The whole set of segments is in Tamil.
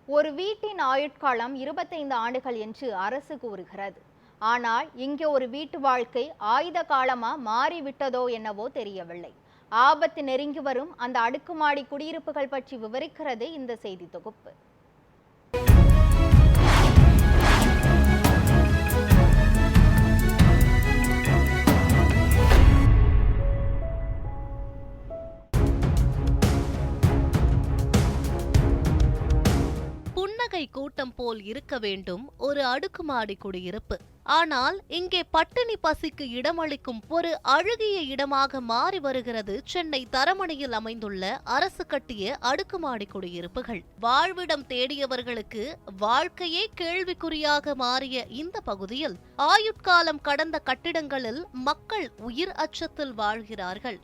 ஒரு வீட்டின் ஆயுட்காலம் 25 ஆண்டுகள் என்று அரசு கூறுகிறது. ஆனால் இங்கே ஒரு வீட்டு வாழ்க்கை ஆயுத காலமா மாறிவிட்டதோ என்னவோ தெரியவில்லை. ஆபத்து நெருங்கி வரும் அந்த அடுக்குமாடி குடியிருப்புகள் பற்றி விவரிக்கிறது இந்த செய்தி தொகுப்பு. புன்னகை கூட்டம் போல் இருக்க வேண்டும் ஒரு அடுக்குமாடி குடியிருப்பு. ஆனால் இங்கே பட்டினி பசிக்கு இடமளிக்கும் ஒரு அழுகிய இடமாக மாறி வருகிறது சென்னை தரமணியில் அமைந்துள்ள அரசு கட்டிய அடுக்குமாடி குடியிருப்புகள். வாழ்விடம் தேடியவர்களுக்கு வாழ்க்கையே கேள்விக்குறியாக மாறிய இந்த பகுதியில் ஆயுட்காலம் கடந்த கட்டிடங்களில் மக்கள் உயிர் அச்சத்தில் வாழ்கிறார்கள்.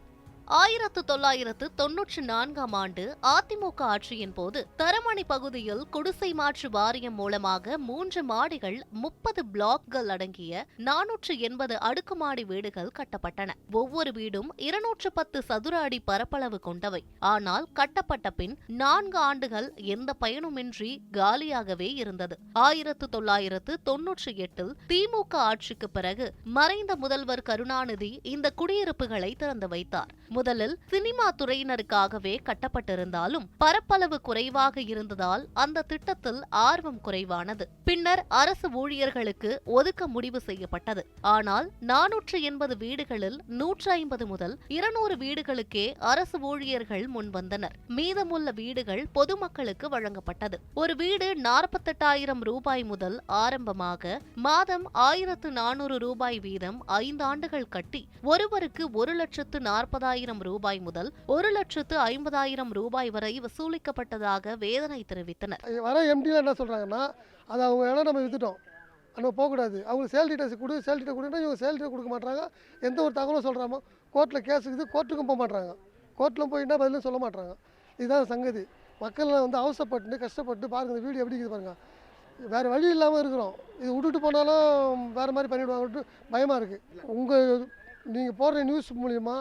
1994ஆம் ஆண்டு அதிமுக ஆட்சியின் போது தரமணி பகுதியில் குடிசை மாற்று வாரியம் மூலமாக 3 மாடிகள் 30 பிளாக்கள் அடங்கிய 480 அடுக்குமாடி வீடுகள் கட்டப்பட்டன. ஒவ்வொரு வீடும் 210 சதுர அடி பரப்பளவு கொண்டவை. ஆனால் கட்டப்பட்ட பின் 4 ஆண்டுகள் எந்த பயனுமின்றி காலியாகவே இருந்தது. 1998இல் திமுக ஆட்சிக்கு பிறகு மறைந்த முதல்வர் கருணாநிதி இந்த குடியிருப்புகளை திறந்து வைத்தார். முதலில் சினிமா துறையினருக்காகவே கட்டப்பட்டிருந்தாலும் பரப்பளவு குறைவாக இருந்ததால் அந்த திட்டத்தில் ஆர்வம் குறைவானது. பின்னர் அரசு ஊழியர்களுக்கு ஒதுக்க முடிவு செய்யப்பட்டது. ஆனால் 480 வீடுகளில் 150 முதல் 200 வீடுகளுக்கே அரசு ஊழியர்கள் முன்வந்தனர். மீதமுள்ள வீடுகள் பொதுமக்களுக்கு வழங்கப்பட்டது. ஒரு வீடு 48,000 ரூபாய் முதல் ஆரம்பமாக மாதம் 1,400 ரூபாய் வீதம் 5 ஆண்டுகள் கட்டி ஒருவருக்கு 1,40,000 ரூபாய் முதல் 1,50,000 ரூபாய் வரை வசூலிக்கப்பட்டதாக வேதனை தெரிவித்தனர். வர எம்டியில் என்ன சொல்றாங்கன்னா, அது அவங்க இடம் நம்ம வித்துட்டோம், நம்ம போகக்கூடாது, அவங்க சேல் டீட்டெயில்ஸ் கொடு, சேல் டீட்டெயில் கொடுன்னா இவங்க சேல் டீட்டெயில் கொடுக்க மாட்டாங்க. எந்த ஒரு தகவலும் சொல்கிறாமோ கோர்ட்டில் கேஸ் இருக்குது, கோர்ட்டுக்கும் போக மாட்டாங்க, கோர்ட்டில் போயிட்டா பதிலும் சொல்ல மாட்டாங்க. இதுதான் சங்கதி. மக்கள் அவசரப்பட்டு கஷ்டப்பட்டு பாருங்கள், இந்த வீடு எப்படி இருக்குது பாருங்கள். வேறு வழி இல்லாமல் இருக்கிறோம். இது விட்டுட்டு போனாலும் வேறு மாதிரி பண்ணிவிடுவாங்கன்ட்டு பயமாக இருக்குது. நீங்கள் போடுற நியூஸ் மூலிமா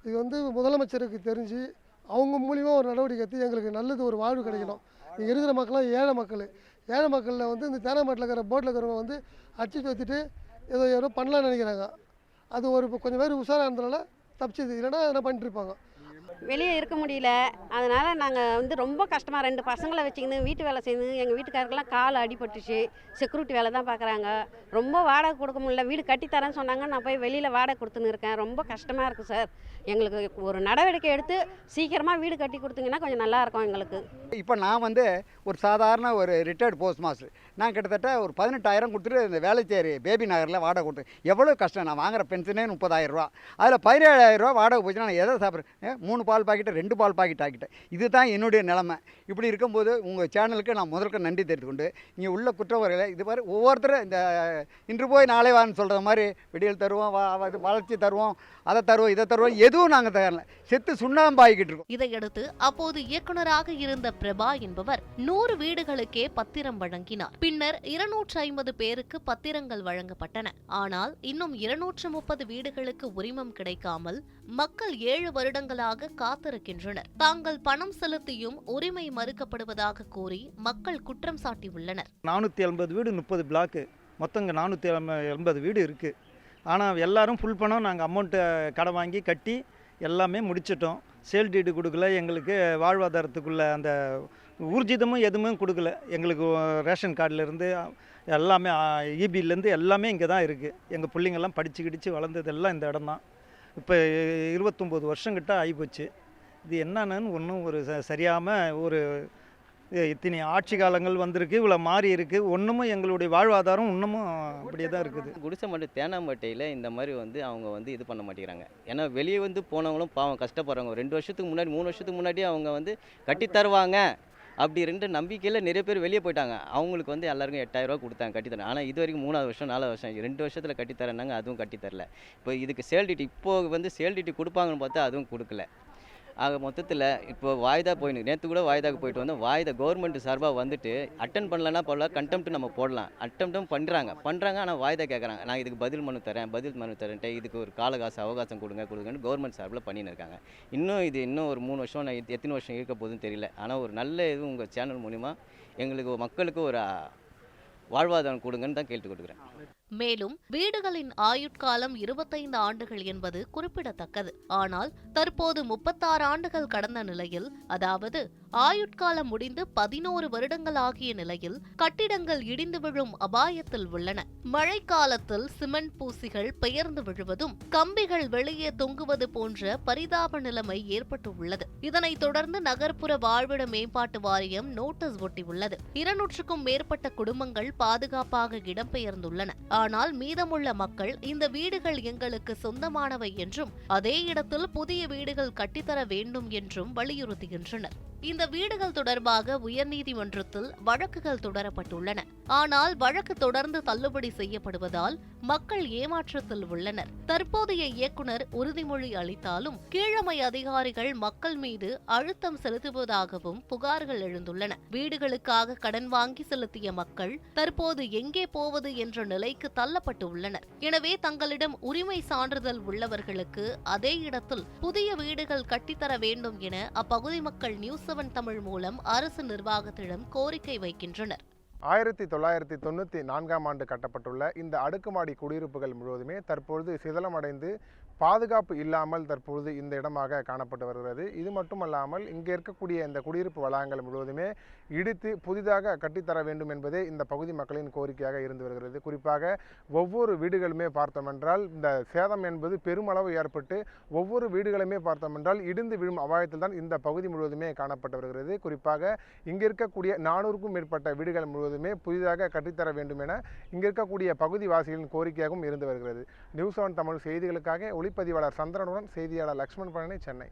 இது முதலமைச்சருக்கு தெரிஞ்சு அவங்க மூலிமா ஒரு நடவடிக்கை எடுத்து எங்களுக்கு நல்லது ஒரு வாழ்வு கிடைக்கணும். இங்கே இருக்கிற மக்கள்லாம் ஏழை மக்கள். ஏழை மக்களில் இந்த தேனாமட்டில் இருக்கிற போட்டில் இருக்கிறவங்க அடிச்சுட்டு வச்சுட்டு ஏதோ பண்ணலான்னு நினைக்கிறாங்க. அது ஒரு கொஞ்சம் பேர் உஷாராக இருந்தனால தப்பிச்சது, இல்லைன்னா என்ன பண்ணிட்டு இருப்பாங்க. வெளியே இருக்க முடியல. அதனால் நாங்கள் ரொம்ப கஷ்டமாக 2 பசங்களை வச்சுக்கின்னு வீட்டு வேலை செய்யணும். எங்கள் வீட்டுக்காரருக்கெல்லாம் கால் அடிபட்டுச்சு. செக்யூரிட்டி வேலை தான் பார்க்குறாங்க. ரொம்ப வாடகை கொடுக்க முடியல. வீடு கட்டித்தரேன்னு சொன்னாங்க. நான் போய் வெளியில் வாடகை கொடுத்துன்னு இருக்கேன். ரொம்ப கஷ்டமாக இருக்குது சார். எங்களுக்கு ஒரு நடவடிக்கை எடுத்து சீக்கிரமாக வீடு கட்டி கொடுத்தீங்கன்னா கொஞ்சம் நல்லாயிருக்கும் எங்களுக்கு. இப்போ நான் ஒரு சாதாரண ஒரு ரிட்டையர்டு போஸ்ட் மாஸ்டர். நான் கிட்டத்தட்ட ஒரு 18,000 கொடுத்துட்டு இந்த வேலைச்சேரி பேபி நகரில் வாடகை கொடுத்தேன். எவ்வளோ கஷ்டம். நான் வாங்குகிற பென்ஷனே 30,000 ரூபா. அதில் 17,000 ரூபா வாடகை போச்சுன்னா நான் எதை சாப்பிட்றேன்? 3 பால் பாக்கெட்டு 2 பால் பாக்கெட் ஆக்கிட்டேன். இதுதான் என்னுடைய நிலைமை. இப்படி இருக்கும்போது உங்கள் சேனலுக்கு நான் முதல்ல நன்றி தெரிவித்துக்கொண்டு, இங்கே உள்ள குற்றவாளிகளை இது மாதிரி ஒவ்வொருத்தரும் இந்த இன்று போய் நாளை வான்னு சொல்கிற மாதிரி விடியல் தருவோம், வளர்ச்சி தருவோம், அதை தருவோம், இதை தருவோம், எதுவும் நாங்கள் தரல. செத்து சுண்ணாம்பாகிக்கிட்டு இருக்கோம். இதையடுத்து அப்போது இயக்குநராக இருந்த பிரபா என்பவர் 100 வீடுகளுக்கே பத்திரம் வழங்கினார். பின்னர் 250 பேருக்கு பத்திரங்கள் வழங்கப்பட்டன. ஆனால் இன்னும் 230 வீடுகளுக்கு உரிமம் கிடைக்காமல் மக்கள் 7 வருடங்களாக காத்திருக்கின்றனர். தாங்கள் பணம் செலுத்தியும் உரிமை மறுக்கப்படுவதாக கூறி மக்கள் குற்றம் சாட்டியுள்ளனர். 480 வீடு 30 பிளாக்கு, மொத்தம் இங்கே 480 வீடு இருக்குது. ஆனால் எல்லாரும் ஃபுல் பணம் நாங்கள் அமௌண்ட்டை கடை வாங்கி கட்டி எல்லாமே முடிச்சிட்டோம். சேல் டீடு கொடுக்கல, எங்களுக்கு வாழ்வாதாரத்துக்குள்ள அந்த ஊர்ஜிதமும் எதுவுமே கொடுக்கல. எங்களுக்கு ரேஷன் கார்டிலேருந்து எல்லாமே இபிலேருந்து எல்லாமே இங்கே தான் இருக்குது. எங்கள் பிள்ளைங்கள்லாம் படித்து கிடிச்சு வளர்ந்ததெல்லாம் இந்த இடம் தான். இப்போ 29 வருஷங்கிட்ட ஆகிப்போச்சு. இது என்னன்னு ஒன்றும் ஒரு சரியாமல் ஒரு இத்தனை ஆட்சி காலங்கள் வந்திருக்கு, இவ்வளோ மாறி இருக்குது. ஒன்றுமும் எங்களுடைய வாழ்வாதாரம் இன்னமும் அப்படியே தான் இருக்குது. குடிசை மட்டும் தேனாம்பேட்டையில் இந்த மாதிரி அவங்க இது பண்ண மாட்டேங்கிறாங்க. ஏன்னா வெளியே போனவங்களும் பாவம் கஷ்டப்படுறவங்க. 2 வருஷத்துக்கு முன்னாடி 3 வருஷத்துக்கு முன்னாடி அவங்க கட்டி தருவாங்க அப்படி 2 நம்பிக்கையில் நிறைய பேர் வெளியே போயிட்டாங்க. அவங்களுக்கு எல்லாருக்கும் 8,000 ரூபா கொடுத்தாங்க கட்டித்தரேன். ஆனால் இது வரைக்கும் 3வது வருஷம் 4வது வருஷம் 2 வருஷத்தில் கட்டித்தரேன்னாங்க, அதுவும் கட்டித்தரல. இப்போ இதுக்கு சேல் டீட்டி இப்போது சேல் டீட்டி கொடுப்பாங்கன்னு பார்த்தா அதுவும் கொடுக்கல. ஆக மொத்தத்தில் இப்போ வாய்தா போயின்னு நேற்று கூட வாய்தாக்கு போயிட்டு வந்தோம். வாய்தா கவர்மெண்ட் சார்பாக வந்துட்டு அட்டன் பண்ணலன்னா போடலாம், கண்டெம்ட் நம்ம போடலாம். அட்டெம்ப்டும் பண்ணுறாங்க ஆனால் வாய்தா கேட்குறாங்க. நான் இதுக்கு பதில் மனு தரேன்ட்டு இதுக்கு ஒரு அவகாசம் கொடுங்கன்னு கவர்மெண்ட் சார்பில் பண்ணின்னு இருக்காங்க. இன்னும் ஒரு 3 வருஷம் எத்தனை வருஷம் இருக்க போகுதுன்னு தெரியல. ஆனால் ஒரு நல்ல இது உங்கள் சேனல் மூலிமா எங்களுக்கு மக்களுக்கு ஒரு வாழ்வாதாரம் கொடுங்கன்னு தான் கேட்டு கொடுக்குறேன். மேலும் வீடுகளின் ஆயுட்காலம் 25 ஆண்டுகள் என்பது குறிப்பிடத்தக்கது. ஆனால் தற்போது 36 ஆண்டுகள் கடந்த நிலையில், அதாவது ஆயுட்காலம் முடிந்து 11 வருடங்கள் ஆகிய நிலையில் கட்டிடங்கள் இடிந்து விழும் அபாயத்தில் உள்ளன. மழைக்காலத்தில் சிமெண்ட் பூசிகள் பெயர்ந்து விழுவதும் கம்பிகள் வெளியே தொங்குவது போன்ற பரிதாப நிலைமை ஏற்பட்டுள்ளது. இதனைத் தொடர்ந்து நகர்ப்புற வாழ்விட மேம்பாட்டு வாரியம் நோட்டீஸ் ஒட்டியுள்ளது. 200க்கும் மேற்பட்ட குடும்பங்கள் பாதுகாப்பாக இடம்பெயர்ந்துள்ளன. ஆனால் மீதமுள்ள மக்கள் இந்த வீடுகள் எங்களுக்கு சொந்தமானவை என்றும் அதே இடத்தில் புதிய வீடுகள் கட்டித்தர வேண்டும் என்றும் வலியுறுத்துகின்றனர். இந்த வீடுகள் தொடர்பாக உயர்நீதிமன்றத்தில் வழக்குகள் தொடரப்பட்டுள்ளன. ஆனால் வழக்கு தொடர்ந்து தள்ளுபடி செய்யப்படுவதால் மக்கள் ஏமாற்றத்தில் உள்ளனர். தற்போதைய இயக்குனர் உறுதிமொழி அளித்தாலும் கீழமை அதிகாரிகள் மக்கள் மீது அழுத்தம் செலுத்துவதாகவும் புகார்கள் எழுந்துள்ளன. வீடுகளுக்காக கடன் வாங்கி செலுத்திய மக்கள் தற்போது எங்கே போவது என்ற நிலைக்கு தள்ளப்பட்டு உள்ளனர். எனவே தங்களிடம் உரிமை சான்றிதழ் உள்ளவர்களுக்கு அதே இடத்தில் புதிய வீடுகள் கட்டித்தர வேண்டும் என அப்பகுதி மக்கள் நியூஸ் 7 தமிழ் மூலம் அரசு நிர்வாகத்திடம் கோரிக்கை வைக்கின்றனர். 1994ஆம் ஆண்டு கட்டப்பட்டுள்ள இந்த அடுக்குமாடி குடியிருப்புகள் முழுவதுமே தற்பொழுது சிதலமடைந்து பாதுகாப்பு இல்லாமல் தற்பொழுது இந்த இடமாக காணப்பட்டு வருகிறது. இது மட்டுமல்லாமல் இங்கே இருக்கக்கூடிய இந்த குடியிருப்பு வளாகங்கள் முழுவதுமே இடித்து புதிதாக கட்டித்தர வேண்டும் என்பதே இந்த பகுதி மக்களின் கோரிக்கையாக இருந்து வருகிறது. குறிப்பாக ஒவ்வொரு வீடுகளுமே பார்த்தோம் என்றால் இந்த சேதம் என்பது பெருமளவு ஏற்பட்டு ஒவ்வொரு வீடுகளுமே பார்த்தோம் என்றால் இடிந்து விழும் அபாயத்தில் தான் இந்த பகுதி முழுவதுமே காணப்பட்டு வருகிறது. குறிப்பாக இங்கே இருக்கக்கூடிய 400க்கும் மேற்பட்ட வீடுகள் முழுவதுமே புதிதாக கட்டித்தர வேண்டும் என இங்கே இருக்கக்கூடிய பகுதிவாசிகளின் கோரிக்கையாகவும் இருந்து வருகிறது. நியூஸ் 7 தமிழ் செய்திகளுக்காக ஒளிப்பதிவாளர் சந்திரனுடன் செய்தியாளர் லக்ஷ்மண் பழனி, சென்னை.